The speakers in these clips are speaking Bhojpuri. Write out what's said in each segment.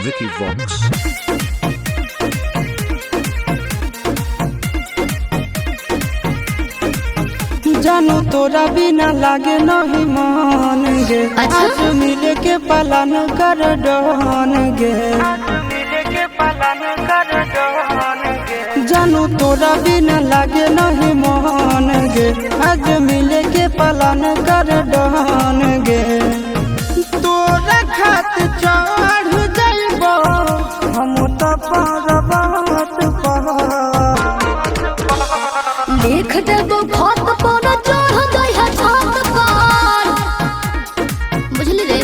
Vicky Vox. जानू तोरा बिना लागे नहीं मान गे। अच्छा? आज मिले के पालन कर डन गे। जानू तोरा बिना लागे नहीं मान गे। आज मिले के पालन कर डन गे। तोरा खात चढ़ जाइबो हम तो पर्वत पर। लिख देबो खत पर चढ़ जाइहा छत पर। बुझली रे?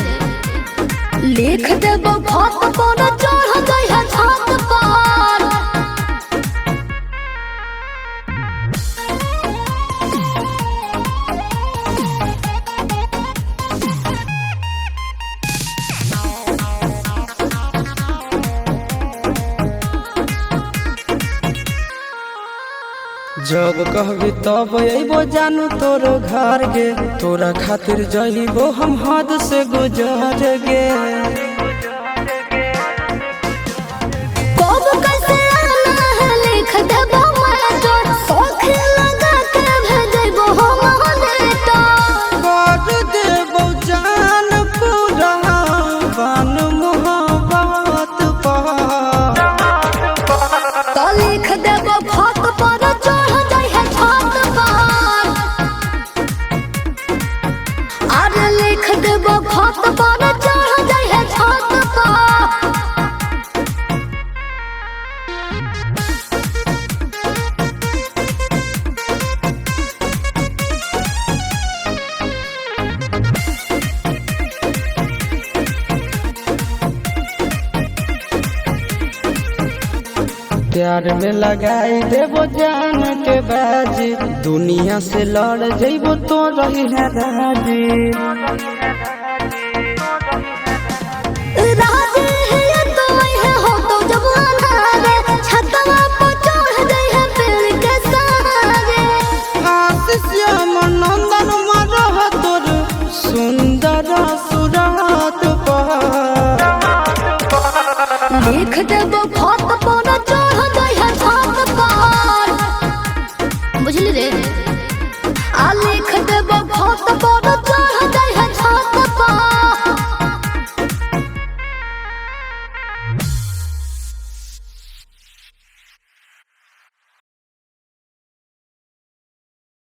लिख देबो खत पर चढ़ जाइहा छत पर। जब कहबी तब अबो जानू तोरो घर गे। तोरा खातिर जइबो हम हद से गुजर गे। कब कैसे आना है लिख देबो मैं तो शौक लगा के भेजबो हम लेटर। कर देबो जान पूरा बन मोहब्बत पर। तो लिख देबो खत पर चढ़ जाइहा छत पर। अरे लिख देबो खत पर चढ़ जाइहा छत पर। प्यार में लगाई देबो जान के बाजी। दुनिया से लड़ जइबो तो रही है राजी। राजे है तो है हो तो जवान रे छतवा पर चढ़ जाइहा पेड़ के सहारे। आशीष नंदन मरह तोर सुंदर सुरात पर। लिख देबो खत